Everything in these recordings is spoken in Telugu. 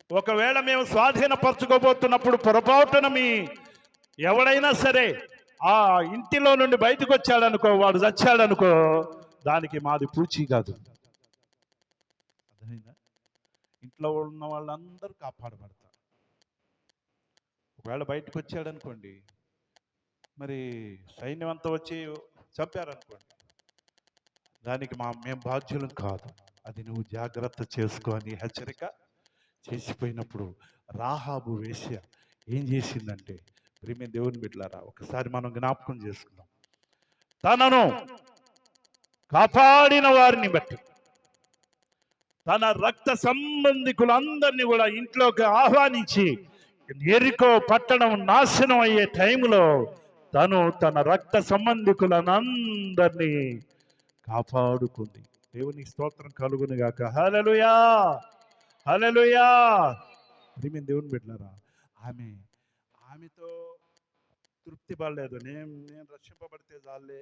ఒకవేళ మేము స్వాధీనపరచుకోబోతున్నప్పుడు పొరపాటున ఎవడైనా సరే ఆ ఇంటిలో నుండి బయటకు వచ్చాడనుకో, వాడు చచ్చాడనుకో, దానికి మాది పూచీ కాదు. అర్థమైందా? ఇంట్లో ఉన్న వాళ్ళందరూ కాపాడబడతారు. ఒకవేళ బయటకు వచ్చాడనుకోండి, మరి సైన్యం అంతా వచ్చి చంపారనుకోండి, దానికి మేము బాధ్యులం కాదు. అది నువ్వు జాగ్రత్త చేసుకో అని హెచ్చరిక చేసిపోయినప్పుడు రాహాబు వేశ్య ఏం చేసిందంటే, ప్రియమైన దేవుని బిడ్డలారా, ఒకసారి మనం జ్ఞాపకం చేసుకుందాం. తనను కాపాడిన వారిని బట్టి తన రక్త సంబంధికులందరినీ కూడా ఇంట్లోకి ఆహ్వానించి యెరికో పట్టణం నాశనం అయ్యే టైంలో తను తన రక్త సంబంధికులనందరినీ కాపాడుకుంది. దేవునికి స్తోత్రం కలుగును గాక. హల్లెలూయా, హల్లెలూయా. ప్రియమైన దేవుని బిడ్డలారా, ఆమెతో తృప్తి పడలేదు. నేను రక్షింపబడితే చాలే,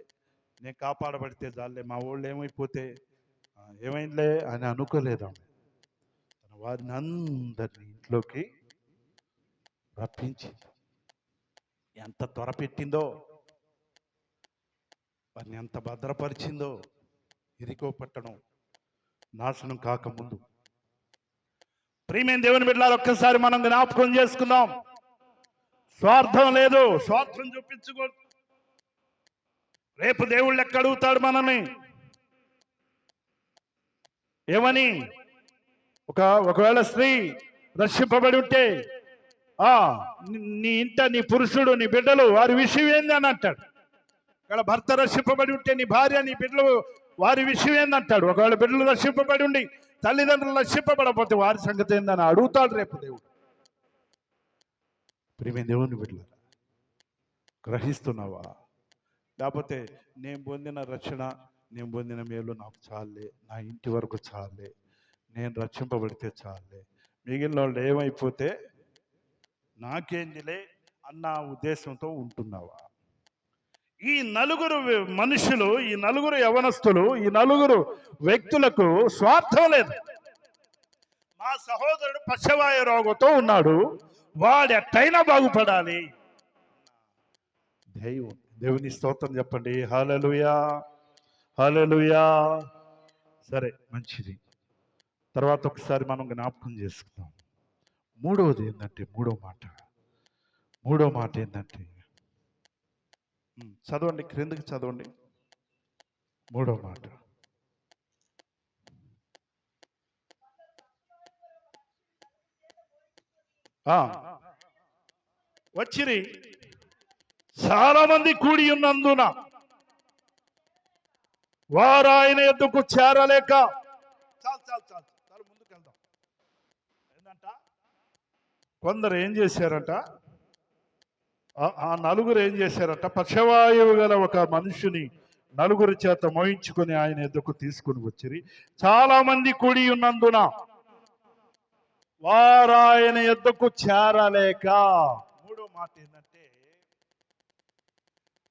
నేను కాపాడబడితే చాలే, మా వాళ్ళు ఏమైపోతే ఏమైందిలే అని అనుకోలేదు. తన వారిని అందరినీ ఇంట్లోకి రప్పించి ఎంత త్వరపెట్టిందో, వారిని ఎంత భద్రపరిచిందో. యెరికో పట్టణం నాశనం కాకముందు. ప్రియమైన దేవుని బిడ్డలారా, ఒక్కసారి మనం జ్ఞాపకం చేసుకుందాం. స్వార్థం లేదు, స్వార్థం చూపించకూడదు. రేపు దేవుళ్ళు ఎక్కడ అడుగుతాడు మనల్ని ఏమని? ఒకవేళ స్త్రీ రక్షింపబడి ఉంటే నీ ఇంట నీ పురుషుడు నీ బిడ్డలు వారి విషయం ఏంది అని అంటాడు. ఒకవేళ భర్త రక్షింపబడి ఉంటే నీ భార్య నీ బిడ్డలు వారి విషయం ఏందంటాడు. ఒకవేళ బిడ్డలు రక్షింపబడి ఉండి తల్లిదండ్రులు రక్షింపబడకపోతే వారి సంగతి ఏందని అడుగుతాడు రేపు దేవుడు. ప్రియమైన దేవుని బిడ్డలారా, గ్రహిస్తున్నావా? లేకపోతే నేను పొందిన రక్షణ, నేను పొందిన మేలు నాకు చాలే, నా ఇంటి వరకు చాలే, నేను రక్షింపబడితే చాలే, మిగిలిన వాళ్ళు ఏమైపోతే నాకేందిలే అన్న ఉద్దేశంతో ఉంటున్నావా? ఈ నలుగురు మనుషులు, ఈ నలుగురు యవనస్తులు, ఈ నలుగురు వ్యక్తులకు స్వార్థం లేదు. మా సహోదరుడు పక్షవాయు రోగంతో ఉన్నాడు, వాడు ఎట్టయినా బాగుపడాలి. దేవుని స్తోత్రం చెప్పండి. హల్లెలూయా, హల్లెలూయా. సరే, మంచిది. తర్వాత ఒకసారి మనం జ్ఞాపకం చేసుకుందాం. మూడో మాట ఏంటంటే చదవండి, క్రిందకి చదవండి. మూడో మాట, వచ్చిరి చాలా మంది కూడి ఉన్నందున వారు ఆయన ఎద్దుకు చేరలేక. చాలు ముందుకు వెళ్దాం. ఏంటంట, కొందరు ఏం చేశారంట, ఆ నలుగురు ఏం చేశారంట, పక్షవాయువు గల ఒక మనుషుని నలుగురి చేత మోయించుకొని ఆయన ఎద్దుకు తీసుకుని వచ్చిరి. చాలా మంది కూడి ఉన్నందున వారు ఆయన ఎద్దుకు చేరలేక. మూడో మాట ఏంటంటే,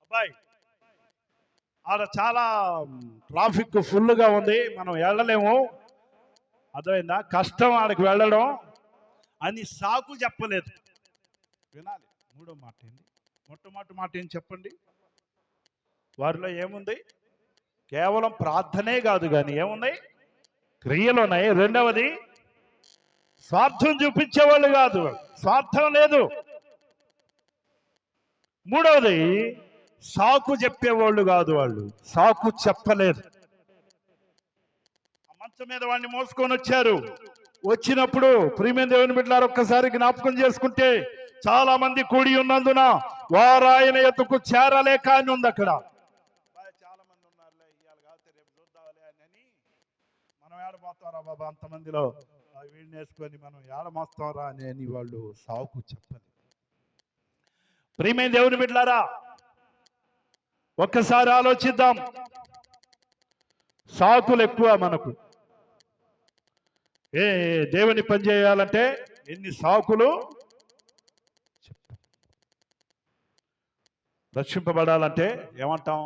అబ్బాయి ఆడ చాలా ట్రాఫిక్ ఫుల్గా ఉంది, మనం వెళ్ళలేము, అర్థమైందా, కష్టం ఆడికి వెళ్ళడం అని సాకు చెప్పలేదు. వినాలి. మూడో మాట ఏంది? మొట్టమొదటి మాట ఏం చెప్పండి? వారిలో ఏముంది? కేవలం ప్రార్థనే కాదు కానీ ఏమున్నాయి? క్రియలున్నాయి. రెండవది, స్వార్థం చూపించేవాళ్ళు కాదు, స్వార్థం లేదు. మూడవది, సాకు చెప్పేవాళ్ళు కాదు, వాళ్ళు సాకు చెప్పలేదు. మంచం మీద వాడిని మోసుకొని వచ్చారు. వచ్చినప్పుడు ప్రియమైన దేవుని బిడ్డలారా, ఒక్కసారి జ్ఞాపకం చేసుకుంటే, చాలా మంది కూడి ఉన్నందున వారు ఆయన ఎద్దుకు చేరలేక అని ఉంది అక్కడ. చాలా మంది ఉన్నారులే, ఇవాళ కాకపోతే రేపు చూద్దాంలే అని మనం ఏడమోస్తారా బాబా, అంతమందిలో వీడిని వేసుకొని మనం ఏడమోస్తారా అని వాళ్ళు సాకు చెప్పలేదు. ప్రియమైన దేవుని బిడ్డలారా, ఒక్కసారి ఆలోచిద్దాం. సాకులు ఎక్కువ మనకు. దేవుని పని చేయాలంటే ఎన్ని సాకులు చెప్తాం. రక్షింపబడాలంటే ఏమంటాం?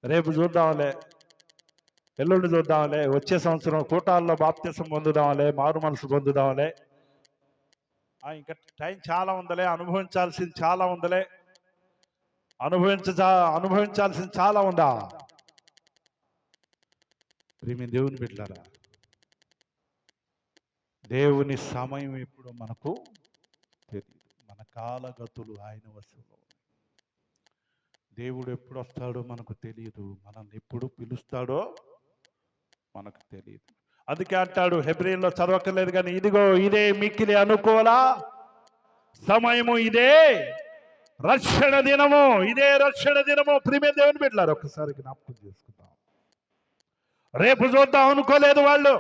రేపు చూద్దాంలే, ఎల్లుండి చూద్దాంలే, వచ్చే సంవత్సరం కూటాల్లో బాప్తిసం పొందుదాంలే, మారు మనసు పొందుదాంలే, ఇంకా టైం చాలా ఉందలే, అనుభవించాల్సింది చాలా ఉందలే, అనుభవించాల్సింది చాలా ఉందా? ప్రియమైన దేవుని బిడ్డలారా, దేవుని సమయం ఎప్పుడు మనకు తెలియదు. మన కాలగతులు ఆయన వశంలో. దేవుడు ఎప్పుడు వస్తాడో మనకు తెలియదు, మనల్ని ఎప్పుడు పిలుస్తాడో మనకు తెలియదు. అందుకే అంటాడు, హెబ్రీల్లో చదవక్కర్లేదు కానీ, ఇదిగో ఇదే మిక్కిలి అనుకోలా సమయము, ఇదే రక్షణ దినము, ఇదే రక్షణ దినము. ప్రియమైన దేవుని బిడ్డలారా, ఒక్కసారి జ్ఞాపకం చేసుకుందాం. రేపు చూద్దాం అనుకోలేదు వాళ్ళు.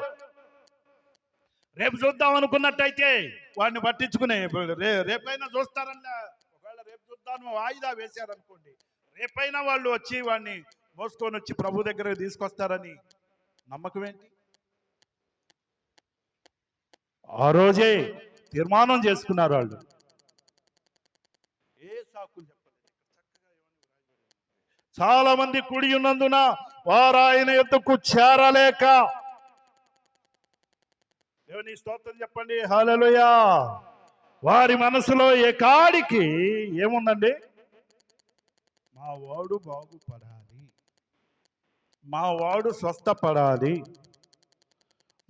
రేపు చూద్దాం అనుకున్నట్టయితే వాడిని పట్టించుకునే, రేపైనా చూస్తారని, ఒకవేళ రేపు చూద్దాము వాయిదా వేశారనుకోండి, రేపైనా వాళ్ళు వచ్చి వాడిని మోసుకొని వచ్చి ప్రభు దగ్గరకు తీసుకొస్తారని నమ్మకం ఏంటి? ఆ రోజే తీర్మానం చేసుకున్నారు వాళ్ళు. ఏ సాకులు చెప్పలేదు. చాలా మంది కూడి ఉన్నందున వారు ఆయన యొద్దకు చేరలేక, దేవుని స్తోత్రం చెప్పండి, హల్లెలూయా. వారి మనసులో ఏకాడికి ఏముందండి? మా వాడు బాగుపడాలి, మా వాడు స్వస్థపడాలి,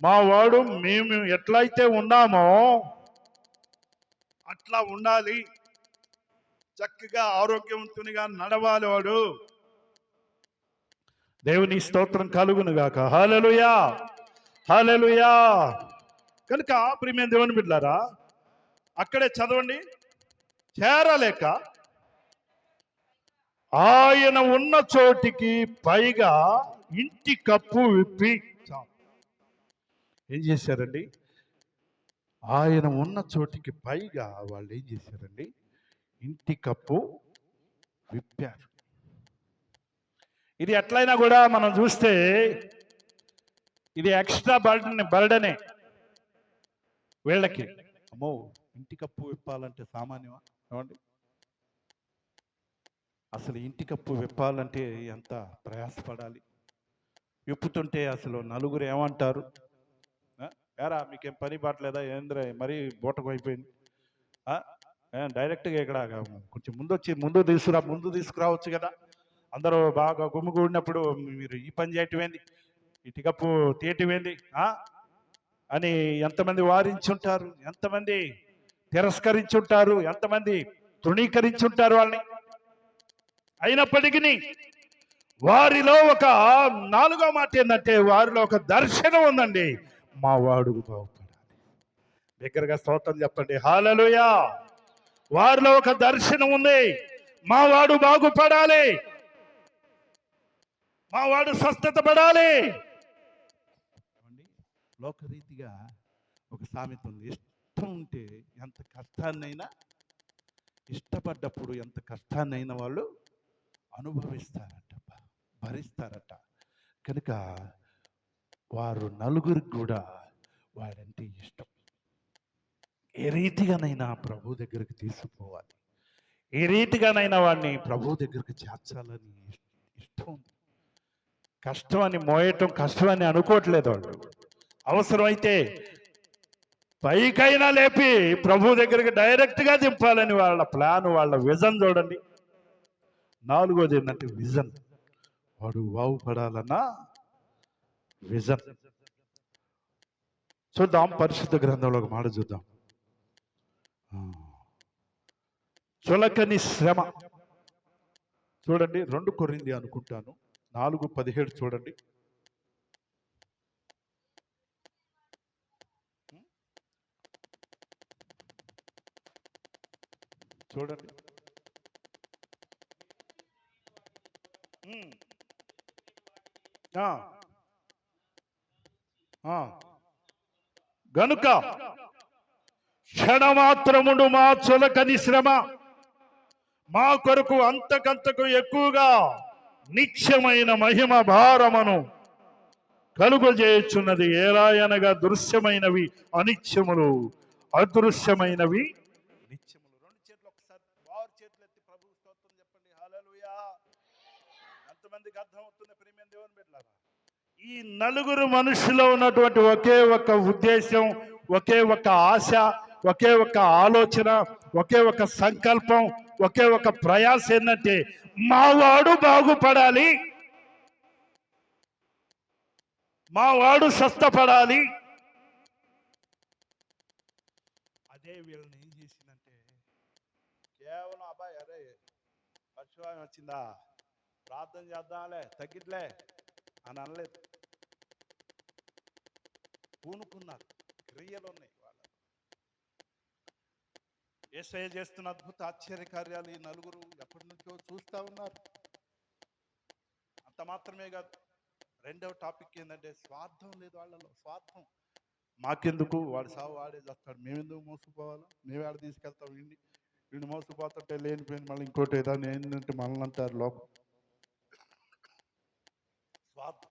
మా వాడు మేము ఎట్లయితే ఉన్నామో అట్లా ఉండాలి, చక్కగా ఆరోగ్యవంతునిగా నడవాలి వాడు. దేవుని స్తోత్రం కలుగును గాక, హల్లెలూయా, హల్లెలూయా. కనుక ప్రియమైన దేవుని బిడ్డలారా, అక్కడే చదవండి, చేరలేక ఆయన ఉన్న చోటికి పైగా ఇంటి కప్పు విప్పి, ఏం చేశారండి? ఆయన ఉన్న చోటికి పైగా వాళ్ళు ఏం చేశారండి? ఇంటి కప్పు విప్పారు. ఇది ఎట్లయినా కూడా మనం చూస్తే ఇది ఎక్స్ట్రా బర్డనే వీళ్ళకి. అమ్మో, ఇంటి కప్పు విప్పాలంటే సామాన్యమా? ఏమండి, అసలు ఇంటి కప్పు విప్పాలంటే ఎంత ప్రయాసపడాలి? విప్పుతుంటే అసలు నలుగురు ఏమంటారు? ఏరా మీకేం పని పట్టలేదా, ఏంద్ర మరీ బూటకు అయిపోయింది, డైరెక్ట్గా ఇక్కడ కొంచెం ముందు తీసుకురావచ్చు కదా, అందరూ బాగా గుమ్మిగూడినప్పుడు మీరు ఈ పని చేయటమేంది, ఇటు కప్పు తీయటమేంది అని ఎంతమంది వారించుంటారు, ఎంతమంది తిరస్కరించుంటారు, ఎంతమంది తృణీకరించుంటారు వాళ్ళని. అయినప్పటికీ వారిలో ఒక నాలుగో మాట ఏంటంటే, వారిలో ఒక దర్శనం ఉందండి, మా వాడు బాగుపడాలి. దగ్గరగా స్తోత్రం చెప్పండి, హల్లెలూయా. వారిలో ఒక దర్శనం ఉంది, మా వాడు బాగుపడాలి, మా వాడు స్వస్థత పడాలి. లోకరీతిగా ఒక సామెత ఉంది, ఇష్టం ఉంటే ఎంత కష్టాన్నైనా, ఇష్టపడ్డప్పుడు ఎంత కష్టాన్నైనా వాళ్ళు అనుభవిస్తారట, భరిస్తారట. కనుక వారు నలుగురికి కూడా వాడంటే ఇష్టం. ఏ రీతిగానైనా ప్రభు దగ్గరికి తీసుకుపోవాలి, ఏ రీతిగానైనా వాడిని ప్రభు దగ్గరికి చేర్చాలని ఇష్టం ఉంది. కష్టం అని మోయటం కష్టం అని అనుకోవట్లేదు వాళ్ళు. అవసరమైతే పైకైనా లేపి ప్రభు దగ్గరికి డైరెక్ట్గా దింపాలని వాళ్ళ ప్లాన్, వాళ్ళ విజన్ చూడండి. నాలుగోది ఏంటంటే విజన్. వాడు బాగుపడాలన్న విజన్. చూద్దాం, పరిశుద్ధ గ్రంథంలో ఒక మాట చూద్దాం. చులకని శ్రమ చూడండి, 2 కొరింథీ అనుకుంటాను 4:17 చూడండి. చూడండి, గనుక క్షణమాత్రముడు మా చులకని శ్రమ మా కొరకు అంతకంతకు ఎక్కువగా నిత్యమైన మహిమ భారమును కలుగజేయుచున్నది. ఏలాయనగా దృశ్యమైనవి అనిత్యములు, అదృశ్యమైనవి నిత్యములు. 2 చేతులు ఒకసారి వారు చేతులు ఎత్తి ప్రభు స్తోత్రం చెప్పండి, హల్లెలూయా. ఎంతమందికి అర్థమవుతుంది ప్రియమైన దేవుని బిడ్డలారా? ఈ నలుగురు మనుషులో ఉన్నటువంటి ఒకే ఒక ఉద్దేశం, ఒకే ఒక ఆశ, ఒకే ఒక ఆలోచన, ఒకే ఒక సంకల్పం, ఒకే ఒక ప్రయాస ఏంటంటే మావాడు బాగుపడాలి, మావాడు స్వస్థపడాలి. అదే వీళ్ళని ఏం చేసిందంటే కేవలం అబ్బాయి అరే పశువామి వచ్చిందా ప్రార్థన చేద్దాంలే తగ్గిట్లే అని అనలేదు. పూనుకున్నారు, క్రియలు ఉన్నాయి వాళ్ళ. యేసయ్య చేస్తున్న అద్భుత ఆశ్చర్య కార్యాలు ఈ నలుగురు ఎప్పటి నుంచో చూస్తూ ఉన్నారు. అంత మాత్రమే కాదు, రెండవ టాపిక్ ఏంటంటే స్వార్థం లేదు వాళ్ళలో. స్వార్థం మాకెందుకు, వాడు సావు వాడే చేస్తాడు, మేమెందుకు మోసపోవాలా, మేము ఆడ తీసుకెళ్తాం వీడిని మోసపోతుంటే లేనిపోయింది మళ్ళీ ఇంకోటి ఏదైనా ఏంటంటే మనల్ని అంటారు లోకం. స్వార్థం,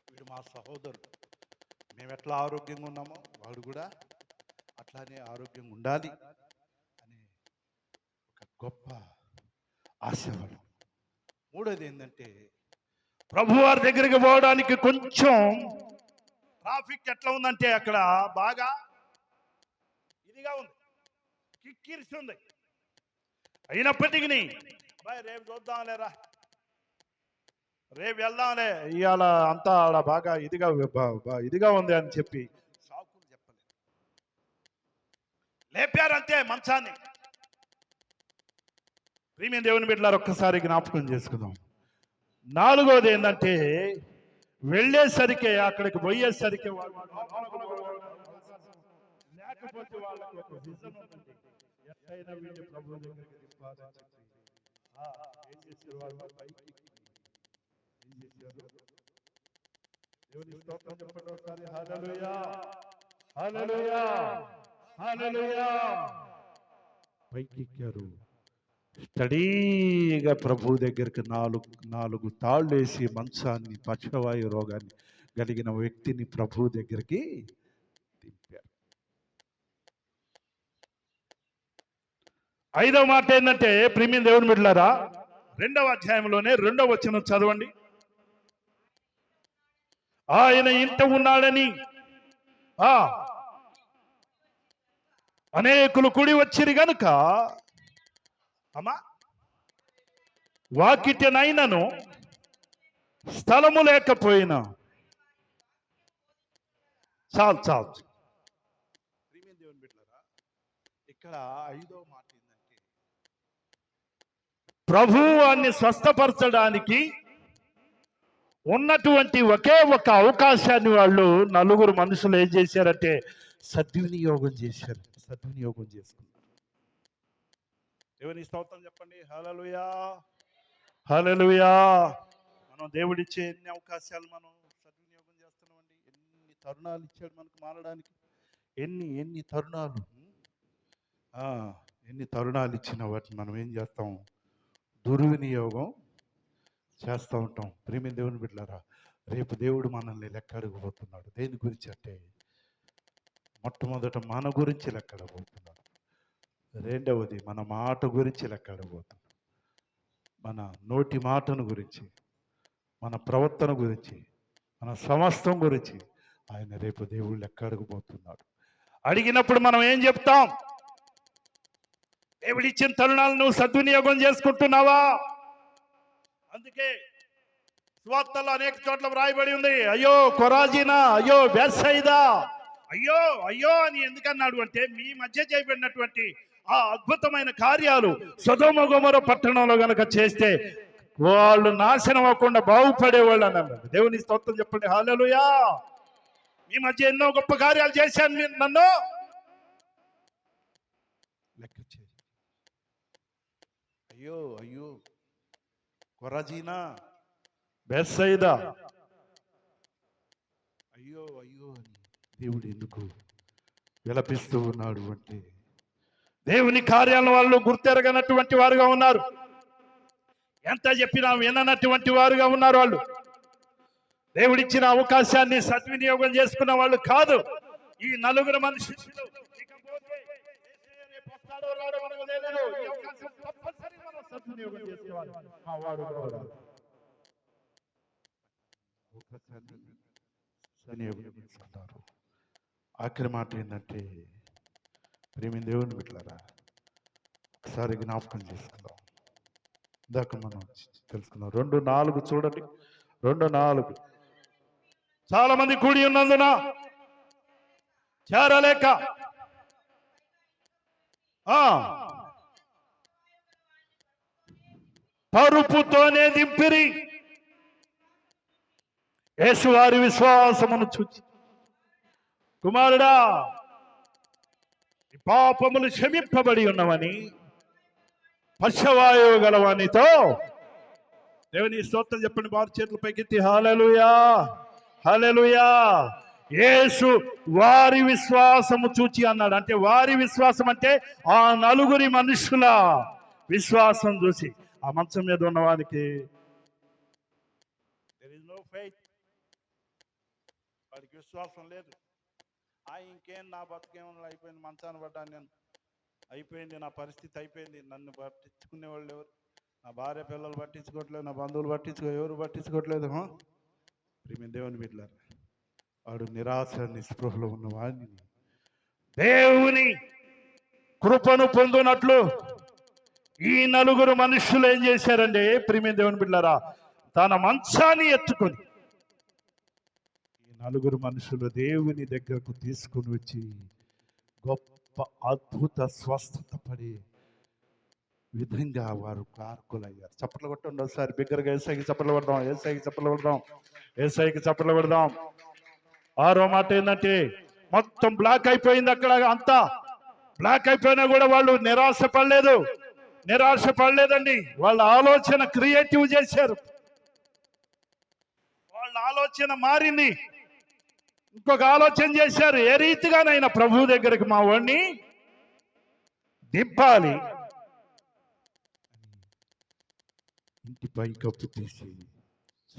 వీడు మా సహోదరుడు, మేము ఎట్లా ఆరోగ్యంగా ఉన్నామో వాడు కూడా అట్లానే ఆరోగ్యంగా ఉండాలి అనే ఒక గొప్ప ఆశయం. మూడోది ఏంటంటే ప్రభువారి దగ్గరికి పోవడానికి కొంచెం ట్రాఫిక్ ఎట్లా ఉందంటే అక్కడ బాగా ఇదిగా ఉంది, కిక్కిరిసి ఉంది. అయినప్పటికీ బాయ్ రేపు చూద్దాంలేరా, రేపు వెళ్దాంలే, ఇవాళ అంతా ఆడ బాగా ఇదిగా ఉంది అని చెప్పి సాకులు చెప్పలేదు, లేపారంతే మంచాన్ని. ప్రియమైన దేవుని బిడ్డలారా ఒక్కసారి జ్ఞాపకం చేసుకుందాం. నాలుగోది ఏంటంటే వెళ్ళేసరికి అక్కడికి పోయేసరికి లేకపోతే వాళ్ళకి ఒక విజన్ ఉందండి, ఎట్లయినా వీళ్ళు ప్రభు దగ్గరికి తిప్పాలని చెప్పి ఏం చేశారు వాళ్ళు, పైకి ఏం చేశారు, దేవుని స్తోత్రం చెప్పండి ఒకసారి, హల్లెలూయా హల్లెలూయా హల్లెలూయా. పైకి ఎక్కారు, స్టడీగా ప్రభు దగ్గరికి నాలుగు తాళ్ళు వేసి మంచాన్ని, పక్షవాయు రోగాన్ని కలిగిన వ్యక్తిని ప్రభు దగ్గరికి దింపారు. ఐదవ మాట ఏంటంటే ప్రియమైన దేవుని బిడ్డలారా 2వ అధ్యాయంలోనే 2వ వచనం చదవండి. ఆయన ఇంట ఉన్నాడని అనేకులు కూడి వచ్చిరి గనుక అమ్మా వాకిటనైనను స్థలము లేకపోయినా చాలు. దేవుని బిడ్డలారా ఇక్కడ 5వ మాట ఏంటంటే ప్రభువాన్ని స్వస్థపరచడానికి ఉన్నటువంటి ఒకే ఒక అవకాశాన్ని వాళ్ళు నలుగురు మనుషులు ఏం చేశారంటే సద్వినియోగం చేసుకున్నారు. దేవుని స్తోత్రం చెప్పండి, హల్లెలూయా హల్లెలూయా. మనం దేవుడిచ్చే ఎన్ని అవకాశాలు మనం సద్వినియోగం చేస్తున్నామండి. ఎన్ని తరుణాలు ఇచ్చాడు మనకు మారడానికి, ఎన్ని తరుణాలు ఇచ్చిన వాటిని మనం ఏం చేస్తాం, దుర్వినియోగం చేస్తూ ఉంటాం. ప్రియమైన దేవుని బిడ్డలారా రేపు దేవుడు మనల్ని లెక్క అడగబోతున్నాడు. దేని గురించి అంటే మొట్టమొదట మన గురించి లెక్క అడగబోతున్నాడు, రెండవది మన మాట గురించి లెక్క అడగబోతున్నాడు, మన నోటి మాటను గురించి, మన ప్రవర్తన గురించి, మన సమస్తం గురించి ఆయన రేపు దేవుడు లెక్క అడగబోతున్నాడు. అడిగినప్పుడు మనం ఏం చెప్తాం, దేవుడిచ్చిన తరుణాలను నువ్వు సద్వినియోగం చేసుకుంటున్నావా? అందుకే సువార్తల్లో అనేక చోట్ల వ్రాయబడి ఉంది, అయ్యో కొరాజీనా, అయ్యో బెత్సయిదా, అయ్యో అని ఎందుకన్నాడు అంటే మీ మధ్య చేయబడినటువంటి ఆ అద్భుతమైన కార్యాలు సొదొమ గొమొర పట్టణంలో గనక చేస్తే వాళ్ళు నాశనం అవ్వకుండా బాగుపడేవాళ్ళు అని అన్నాడు. దేవుని స్తోత్రం చెప్పండి, హల్లెలూయా. మీ మధ్య ఎన్నో గొప్ప కార్యాలు చేశాను, మీరు నన్ను లెక్క చేయి. అయ్యో కొరాజీనా, బెత్సయిదా, అయ్యో అని దేవుడు ఎందుకు విలపిస్తూ ఉన్నాడు అంటే దేవుని కార్యాలను వాళ్ళు గుర్తెరగనటువంటి వారుగా ఉన్నారు. ఎంత చెప్పినా విననటువంటి వారుగా ఉన్నారు. వాళ్ళు దేవుడిచ్చిన అవకాశాన్ని సద్వినియోగం చేసుకున్న వాళ్ళు కాదు ఈ నలుగురు మనుషులు. ఒకసారి సద్వినియోగం చేసుకుంటారు. ఆఖరి మాట ఏంటంటే, ప్రేమ దేవుని బిడ్డలారా, ఒకసారి జ్ఞాపకం చేసుకుందాం. ఇందాక మనం తెలుసుకున్నాం. 2:4 చూడండి. 2:4 చాలా మంది కూడి ఉన్నందున చేరలేక పరుపుతోనే దింపిరి. యేసు వారి విశ్వాసమును చూచి, కుమారుడా, పాపములు క్షమింపబడి ఉన్నవని పశ్చవాయువు గలవానితో, దేవుని స్తోత్రం చెప్పండి. వారి చేతుల పైకెత్తి హల్లెలూయా, హల్లెలూయా. యేసు వారి విశ్వాసము చూచి అన్నాడు. అంటే వారి విశ్వాసం అంటే ఆ నలుగురి మనుషుల విశ్వాసం చూసి, ఆ మంచం మీద ఉన్నవానికి వాడికి విశ్వాసం లేదు. ఇంకేం, నా బతుకేమన్నా అయిపోయింది, మంచాన్ని పడ్డాను నేను, అయిపోయింది, నా పరిస్థితి అయిపోయింది, నన్ను పట్టించుకునేవాళ్ళు ఎవరు, నా భార్య పిల్లలు పట్టించుకోవట్లేదు, నా బంధువులు ఎవరు పట్టించుకోవట్లేదు. ప్రేమ దేవుని బిడ్డలారా, వాడు నిరాశ నిస్పృహలో ఉన్న వాడిని దేవుని కృపను పొందునట్లు ఈ నలుగురు మనుషులు ఏం చేశారండి? ప్రేమ దేవుని బిడ్డలారా, తన మంచాన్ని ఎత్తుకొని ఈ నలుగురు మనుషులు దేవుని దగ్గరకు తీసుకుని వచ్చి గొప్ప అద్భుత స్వస్థత పడే విధంగా వారు కారకులయ్యారు. చప్పట్లు కొట్టండి ఒకసారి బిగ్గరగా. ఏసైకి చప్పట్లు కొడదాం, ఏసైకి చప్పట్లు కొడదాం, ఏసైకి చప్పట్లు కొడదాం. 6వ మాట ఏంటంటే, మొత్తం బ్లాక్ అయిపోయింది. అక్కడ అంతా బ్లాక్ అయిపోయినా కూడా వాళ్ళు నిరాశ పడలేదండి. వాళ్ళ ఆలోచన క్రియేటివ్ చేశారు. వాళ్ళ ఆలోచన మారింది. ఇంకొక ఆలోచన చేశారు. ఏ రీతిగానైనా ప్రభు దగ్గరికి మా వాడిని దింపాలి. ఇంటి పైకప్పు తీసి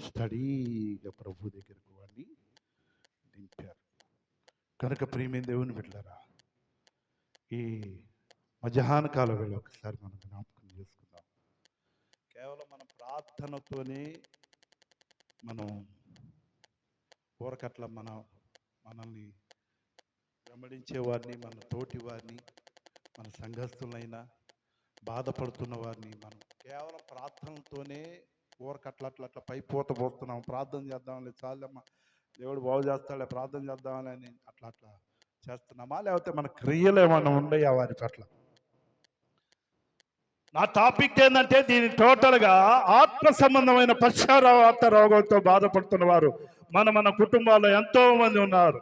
స్టడీగా ప్రభు దగ్గరకు వాడిని దింపారు. కనుక ప్రియమైన దేవుని బిడ్డలారా, ఈ మధ్యాహ్న కాల వేళ ఒకసారి మనం జ్ఞాపకం చేసుకుందాం. కేవలం మన ప్రార్థనతోనే మనం ఊరకట్ల మనల్ని వెంబడించే వారిని, మన తోటి వారిని, మన సంఘస్థులైనా బాధపడుతున్న వారిని మనం కేవలం ప్రార్థనలతోనే ఊరకట్ల పైపోత పోతున్నాం. ప్రార్థన చేద్దామని, చాలమ్మా దేవుడు బాగు చేస్తాడే, ప్రార్థన చేద్దామని అట్లా చేస్తున్నామా? లేకపోతే మన క్రియలు ఏమన్నా ఉన్నాయా వారి పట్ల? నా టాపిక్ ఏంటంటే, దీని టోటల్గా ఆత్మ సంబంధమైన పశ్చాత్తాప రోగంతో బాధపడుతున్న వారు మన కుటుంబాల్లో ఎంతో మంది ఉన్నారు.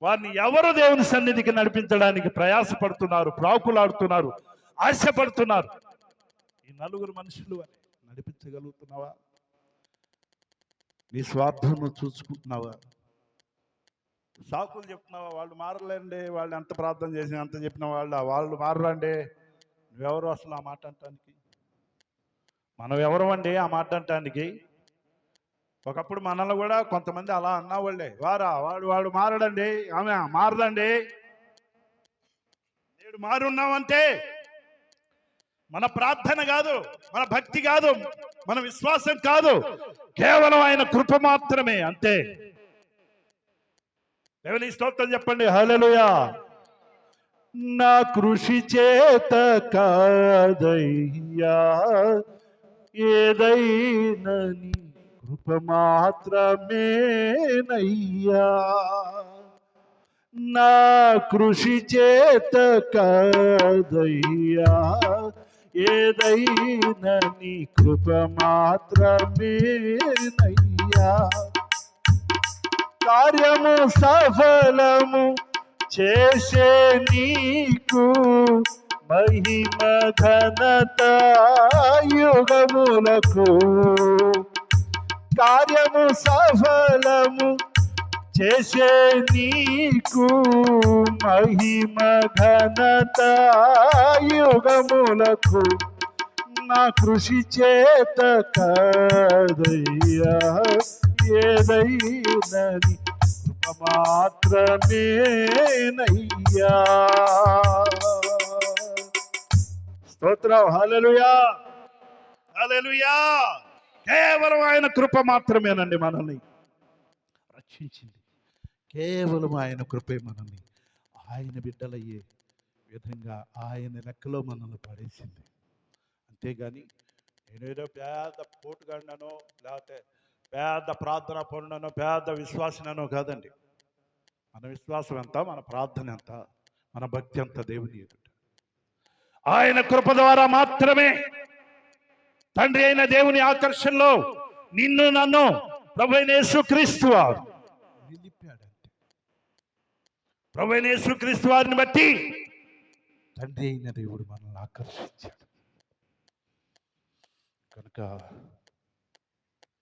వారిని ఎవరు దేవుని సన్నిధికి నడిపించడానికి ప్రయాసపడుతున్నారు, ప్రాకులాడుతున్నారు, ఆశపడుతున్నారు. ఈ నలుగురు మనుషులు నడిపించగలుగుతున్నావా? నీ స్వార్థం చూసుకుంటున్నావా? సాకులు చెప్తున్నావా? వాళ్ళు మారలేండి, వాళ్ళు ఎంత ప్రార్థన చేసినా అంత చెప్పిన వాళ్ళు మారరండి. నువ్వెవరు అసలు ఆ మాట అంటానికి? మనం ఎవరు అండి ఆ మాట అంటానికి? ఒకప్పుడు మనల్ని కూడా కొంతమంది అలా అన్నవాళ్ళే, వాడు మారడండి, ఆమె మారదండి. నేడు మారున్నామంటే మన ప్రార్థన కాదు, మన భక్తి కాదు, మన విశ్వాసం కాదు, కేవలం ఆయన కృప మాత్రమే, అంతే. దేవుని స్తోత్రం చెప్పండి, హల్లెలూయా. నా కృషి చేత కాదయ్యా, ఏదైనా నీ కృప మాత్రమేనయ్యా. నా కృషి చేత కాదయ్యా, ఏదైనా నీ కృప మాత్రమేనయ్యా. కార్యము సఫలము చేసే నీకు మహిమ ఘనత యుగములకు. కార్యము సఫలము చేసే నీకు మహిమ ఘనత యుగములకు. నా కృషి చేత కాదయ్యా, ఏదైనా నీ కృప మాత్రమేనయ్యా. స్తోత్రం, హల్లెలూయా, హల్లెలూయా. కేవలం ఆయన కృప మాత్రమేనండి మనల్ని రక్షించింది. కేవలం ఆయన కృపే మనల్ని ఆయన బిడ్డలయ్యే విధంగా ఆయన లెక్కలో మనల్ని పడేసింది. అంతేగాని నేనేదో పేద పోటుగాడినో లేకపోతే పేద ప్రార్థన పనునో పేద విశ్వాసనో కాదండి. మన విశ్వాసం ఎంత, మన ప్రార్థన ఎంత, మన భక్తి ఎంత దేవుని ఎదుట. ఆయన కృప ద్వారా మాత్రమే తండ్రి అయిన దేవుని ఆకర్షణలో నిన్ను నన్ను ప్రభువైన యేసుక్రీస్తు వారు నిలిపాడంటే, ప్రభువైన యేసుక్రీస్తు వారిని బట్టి తండ్రి అయిన దేవుడు మనల్ని ఆకర్షించాడు. కనుక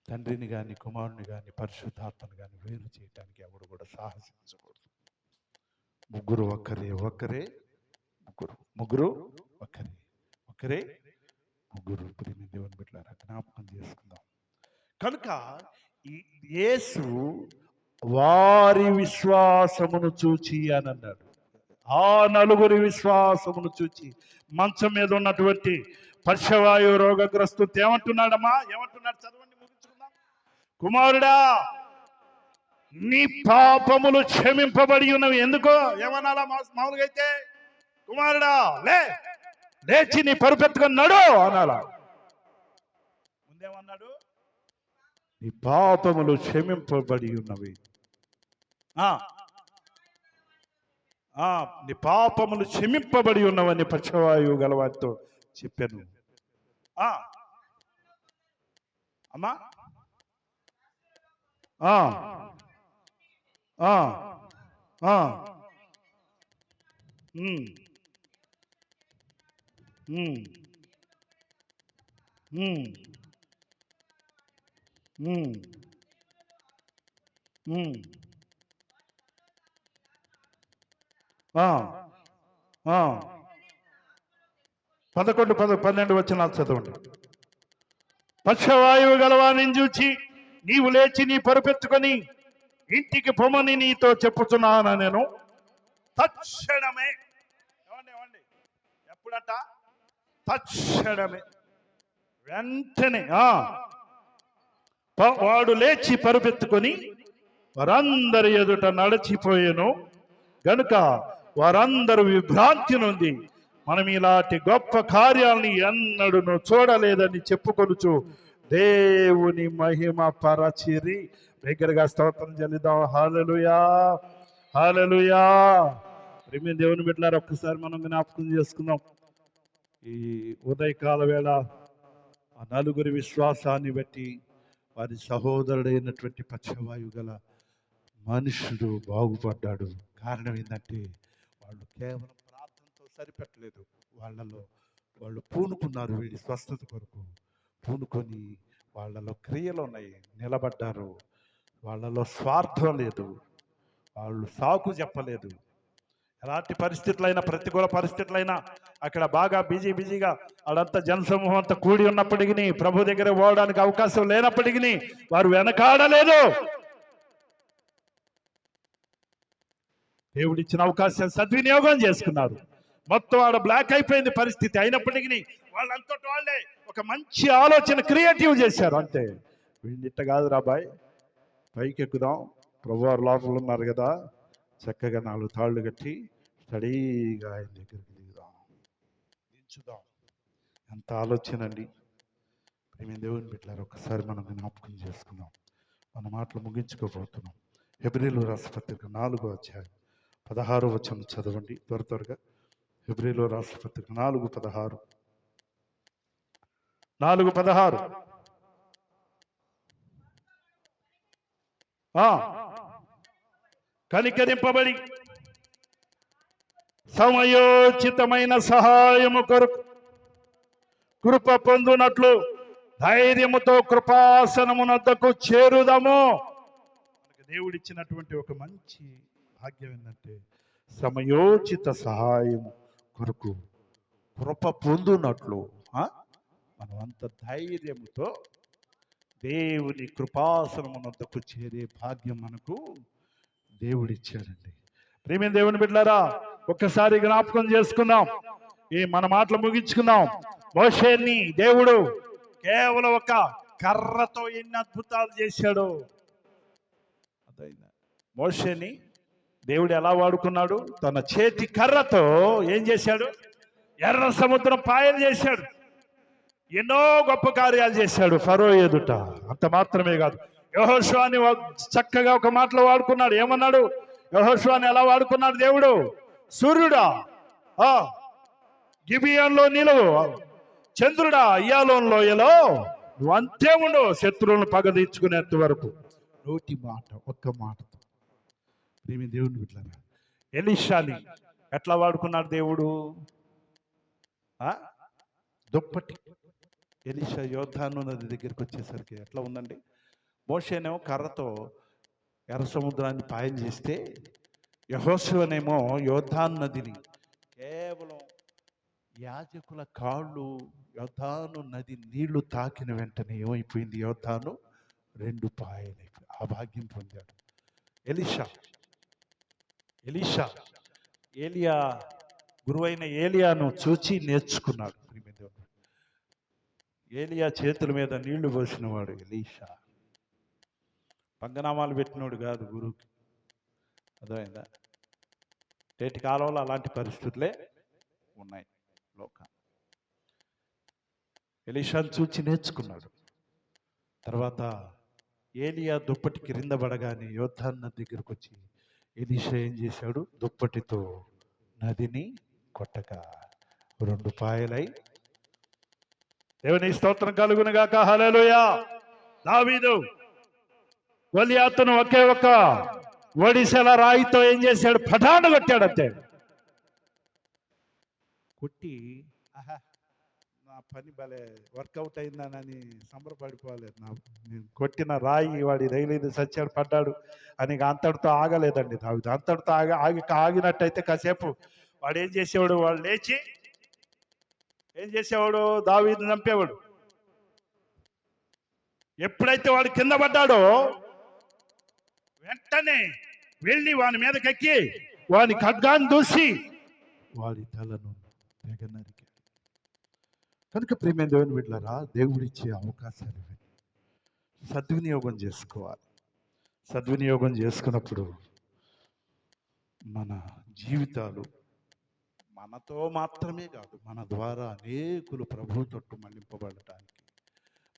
తండ్రిని కానీ కుమారుని కానీ పరిశుద్ధాత్మని కానీ వేరు చేయడానికి ఎవడు కూడా సాహసించకూడదు. ముగ్గురు ఒక్కరే, ఒక్కరే ముగ్గురు, ముగ్గురు ఒక్కరే, ఒక్కరే ముగ్గురు. ప్రియమైన దేవుని బిడ్డలారా జ్ఞాపకం చేసుకుందాం. కనుక ఈ యేసు వారి విశ్వాసమును చూచి అని అన్నాడు. ఆ నలుగురి విశ్వాసమును చూచి మంచం మీద ఉన్నటువంటి పక్షవాయు రోగగ్రస్తుడు ఏమంటున్నాడమ్మా? ఏమంటున్నాడు? చదవండి, ముగించుకుందాం. కుమారుడా, నీ పాపములు క్షమింపబడి ఉన్నవి. ఎందుకో ఏమనాలా మామూలుగా అయితే? కుమారుడా లేచి నీ పరుపెత్తుకొని నడు అనాలా. ముందేమన్నాడు? నీ పాపములు క్షమింపబడి ఉన్నవి. నీ పాపములు క్షమింపబడి ఉన్నవని పక్షవాయువు గలవారితో చెప్పాను. అమ్మా పదకొండు 12 వచనాలు చదవండి. పక్షవాయువు గలవాని చూచి నీవు లేచి నీ పరుపెత్తుకొని ఇంటికి పొమ్మని నీతో చెప్పుచున్నాను నేను. తక్షణమే, ఎప్పుడట? తక్షణమే, వెంటనే వాడు లేచి పరుపెత్తుకొని వారందరి ఎదుట నడిచిపోయాను. గనుక వారందరూ విభ్రాంతి నొంది మనం ఇలాంటి గొప్ప కార్యాలని ఎన్నడూ చూడలేదని చెప్పుకొనుచు దేవుని మహిమ పరచిరి. దగ్గరగా స్తోత్రం చెల్లిద్దాం. హల్లెలూయా, హల్లెలూయా. ప్రియమైన దేవుని బిడ్డలారా ఒక్కసారి మనం జ్ఞాపకం చేసుకుందాం. ఈ ఉదయకాల వేళ ఆ నలుగురి విశ్వాసాన్ని బట్టి వారి సహోదరుడైనటువంటి పక్షవాయువు గల మనుషుడు బాగుపడ్డాడు. కారణం ఏంటంటే వాళ్ళు కేవలం ప్రార్థనతో సరిపెట్టలేదు. వాళ్ళు పూనుకున్నారు. వీడి స్వస్థత కొరకు పూనుకొని వాళ్ళలో క్రియలు ఉన్నాయి, నిలబడ్డారు. వాళ్ళలో స్వార్థం లేదు, వాళ్ళు సాకు చెప్పలేదు. ఎలాంటి పరిస్థితులైనా, ప్రతికూల పరిస్థితులైనా, అక్కడ బాగా బిజీగా వాళ్ళంతా జనసమూహం అంతా కూడి ఉన్నప్పటికీ, ప్రభు దగ్గర పోవడానికి అవకాశం లేనప్పటికీ వారు వెనకాడలేదు. దేవుడిచ్చిన అవకాశాన్ని సద్వినియోగం చేసుకున్నారు. మొత్తం ఆడ బ్లాక్ అయిపోయింది పరిస్థితి. అయినప్పటికీ వాళ్ళంతటి వాళ్ళే ఒక మంచి ఆలోచన క్రియేటివ్ చేశారు. అంతే, వీళ్ళిట్ట కాదు రాబాయ్, పైకి ఎక్కుదాం, ప్రభువారు లోపల ఉన్నారు కదా, చక్కగా 4 తాళ్ళు కట్టి స్టడీగా ఆయన దగ్గరికి దించుదాం. ఎంత ఆలోచన అండి. మేము దేవుని బిడ్డలారా ఒక్కసారి మనం జ్ఞాపకం చేసుకుందాం. మన మాటలు ముగించుకోబోతున్నాం. హెబ్రీలు రాసిన పత్రిక 4వ అధ్యాయం 16వ వచనం చదవండి త్వరగా. హెబ్రీలు రాసిన పత్రిక 4:16. కనికరింపబడి సమయోచితమైన సహాయము కొరకు కృప పొందునట్లు ధైర్యముతో కృపాసనమునద్దకు చేరుదాము. దేవుడిచ్చినటువంటి ఒక మంచి భాగ్యం ఏంటంటే సమయోచిత సహాయం కొరకు కృప పొందునట్లు మనం అంత ధైర్యముతో దేవుని కృపాసనమునద్దకు చేరే భాగ్యం మనకు దేవుడిచ్చాడండి. ప్రియమైన దేవుని బిడ్డలారా ఒక్కసారి జ్ఞాపకం చేసుకుందాం. మన మాటలు ముగించుకుందాం. మోషేని దేవుడు కేవలం ఒక కర్రతో ఎన్ని అద్భుతాలు చేశాడు. మోషేని దేవుడు ఎలా వాడుకున్నాడు? తన చేతి కర్రతో ఏం చేశాడు? ఎర్ర సముద్రం పాయలు చేశాడు. ఎన్నో గొప్ప కార్యాలు చేశాడు ఫరో ఎదుట. అంత మాత్రమే కాదు, యెహోషువని చక్కగా ఒక మాటలో వాడుకున్నాడు. ఏమన్నాడు? యెహోషువని ఎలా వాడుకున్నాడు దేవుడు? సూర్యుడా గిబియోనులో నిలువు, చంద్రుడా ఇయ్యాలోన్ లోయలో నువ్వు అంతే ఉండు, శత్రువులను పగ తీర్చుకునేంత వరకు. నోటి మాట, ఒక్క మాటతో ప్రేమి దేవుని బిడ్డలారా, ఎలీషాని ఎట్లా వాడుకున్నాడు దేవుడు? దుప్పటి. ఎలీషా యోర్దాను నది దగ్గరికి వచ్చేసరికి ఎట్లా ఉందండి? మోషేనేమో కర్రతో ఎర్ర సముద్రాన్ని పాయం చేస్తే, యెహోషువనేమో యోర్దాను నదిని కేవలం యాజకుల కాళ్ళు యోర్దాను నది నీళ్లు తాకిన వెంటనే ఏమైపోయింది? యోర్దాను 2 పాయలు. ఆ భాగ్యం పొందాడు ఎలీషా. ఏలియా గురువైన ఏలియాను చూచి నేర్చుకున్నాడు. ఏలియా చేతుల మీద నీళ్లు పోసినవాడు ఎలీషా. పంగనామాలు పెట్టినోడు కాదు గురువుకి. అర్థమైందా? నేటి కాలంలో అలాంటి పరిస్థితులే ఉన్నాయి లోకాన్ని. ఎలీషాను చూచి నేర్చుకున్నాడు. తర్వాత ఏలియా దుప్పటి క్రింద పడగానే యోర్దాను నది దగ్గరకు వచ్చి ఎలీషా ఏం చేశాడు? దుప్పటితో నదిని కొట్టగా 2 పాయలై. దేవుని స్తోత్రం కలుగును గాక. హల్లెలూయా. దావీదు గొలియాతును ఒకే ఒక ఒడిసెల రాయితో ఏం చేశాడు? పఠాను కొట్టాడు. అంతే కొట్టి నా పని భలే వర్కౌట్ అయిందని సంబరపడిపోలేదు. నేను కొట్టిన రాయి వాడి రైలు సచ్చాడు, పడ్డాడు అని అంతటితో ఆగలేదండి దావీదు. అంతటితో ఆగినట్టయితే కాసేపు వాడు ఏం చేసేవాడు? వాడు లేచి ఏం చేసేవాడు? దావీదు చంపేవాడు. ఎప్పుడైతే వాడు కింద పడ్డాడో వెంటనే వెళ్ళి వాని మీదకెక్కి వాని ఖడ్గాన్ని దూసి వాడి తలను తెగ నరికాడు. కనుక ప్రియమైన దేవుని బిడ్డలారా, దేవుడిచ్చే అవకాశాలు సద్వినియోగం చేసుకోవాలి. సద్వినియోగం చేసుకున్నప్పుడు మన జీవితాలు మనతో మాత్రమే కాదు, మన ద్వారా అనేకులు ప్రభు తట్టు మళ్లింపబడటానికి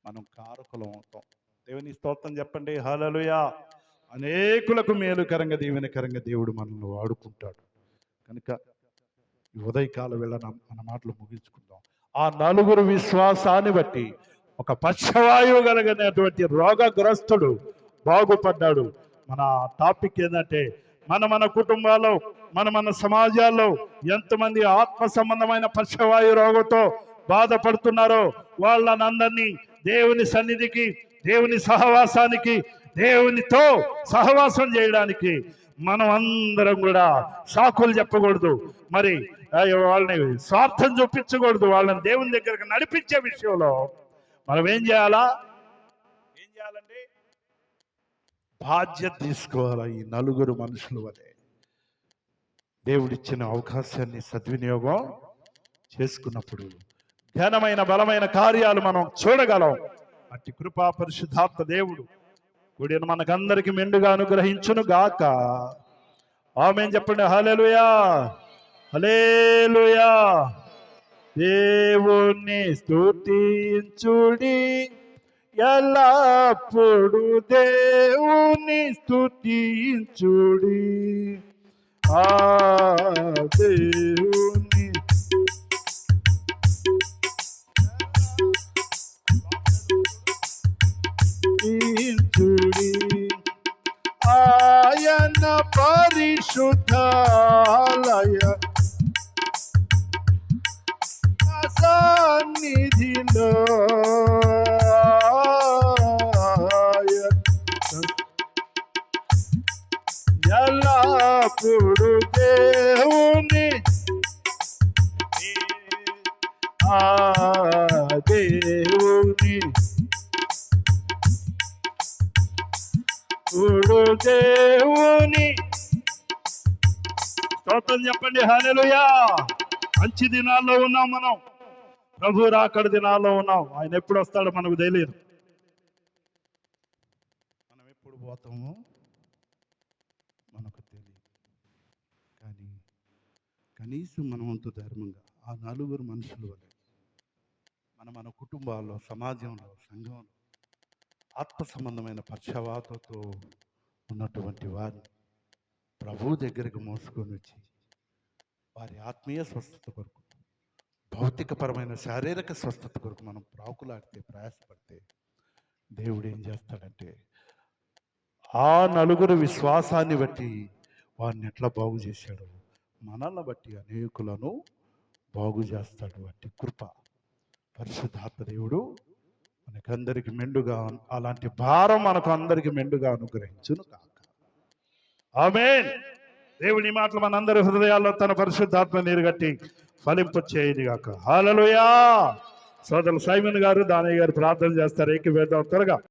మనం కారకులం అవుతాం. దేవుని స్తోత్రం చెప్పండి. హల్లెలూయా. అనేకులకు మేలుకరంగా దీవెనకరంగా దేవుడు మనల్ని వాడుకుంటాడు. కనుక ఈ ఉదయకాల వేళ మన మాటలు ముగించుకుందాం. ఆ 4 విశ్వాసాన్ని బట్టి ఒక పక్షవాయువు కలిగినటువంటి రోగగ్రస్తుడు బాగుపడ్డాడు. మన టాపిక్ ఏంటంటే, మన కుటుంబాల్లో మన సమాజాల్లో ఎంతమంది ఆత్మ సంబంధమైన పక్షవాయు రోగంతో బాధపడుతున్నారో వాళ్ళనందరినీ దేవుని సన్నిధికి, దేవుని సహవాసానికి, దేవునితో సహవాసం చేయడానికి మనం అందరం కూడా సాకులు చెప్పకూడదు. మరి వాళ్ళని స్వార్థం చూపించకూడదు. వాళ్ళని దేవుని దగ్గరకు నడిపించే విషయంలో మనం ఏం చేయాలండి? బాధ్యత తీసుకోవాలి. ఈ 4 మనుషుల వలె దేవుడిచ్చిన అవకాశాన్ని సద్వినియోగం చేసుకున్నప్పుడు ఘనమైన బలమైన కార్యాలు మనం చూడగలం. అట్టి కృపా పరిశుద్ధాత్మ దేవుడు కూడిన మనకందరికి మెండుగా అనుగ్రహించును గాక. ఆమేన్ చెప్పండి. హల్లెలూయా, హల్లెలూయా. దేవుని స్తుతించుడి, ఎల్లప్పుడు దేవుని స్తుతించుడి. దేవుని స్తుతించుడి, ఆయన పరిశుద్ధాలయ సన్నిధిలో ఎల్లప్పుడు దేవుని దేవుని స్తోత్రం చెప్పండి. హల్లెలూయా. మంచి దినాల్లో ఉన్నాం మనం. ప్రభు రాకడ దినాల్లో ఉన్నాం. ఆయన ఎప్పుడు వస్తాడో మనకు తెలియదు. పోతామో మనకు తెలియదు. కానీ కనీసం మనమంత ధర్మంగా ఆ నలుగురు మనుషుల వలె మన కుటుంబాల్లో, సమాజంలో, సంఘంలో ఆత్మ సంబంధమైన పక్షవాతంతో ఉన్నటువంటి వారిని ప్రభు దగ్గరికి మోసుకొని వచ్చి వారి ఆత్మీయ స్వస్థత కొరకు, భౌతికపరమైన శారీరక స్వస్థత కొరకు మనం ప్రాకులాడితే, ప్రయాసపడితే దేవుడు ఏం చేస్తాడంటే ఆ నలుగురు విశ్వాసాన్ని బట్టి వారిని ఎట్లా బాగు చేశాడు, మనల్ని బట్టి అనేకులను బాగు చేస్తాడు. అట్టి కృప పరిశుద్ధాత్మ దేవుడు మనకందరికి మెండుగా, అలాంటి భారం మనకు అందరికి మెండుగా అనుగ్రహించును కాక. ఆమేన్. దేవుని మాటలు మనందరి హృదయాల్లో తన పరిశుద్ధాత్మ నీరుగట్టి ఫలింపు చేయని గాక. హల్లెలూయా. సోదరులు సైమన్ గారు, దానయ్య గారు ప్రార్థన చేస్తారు. ఏకీవేద్దాం త్వరగా.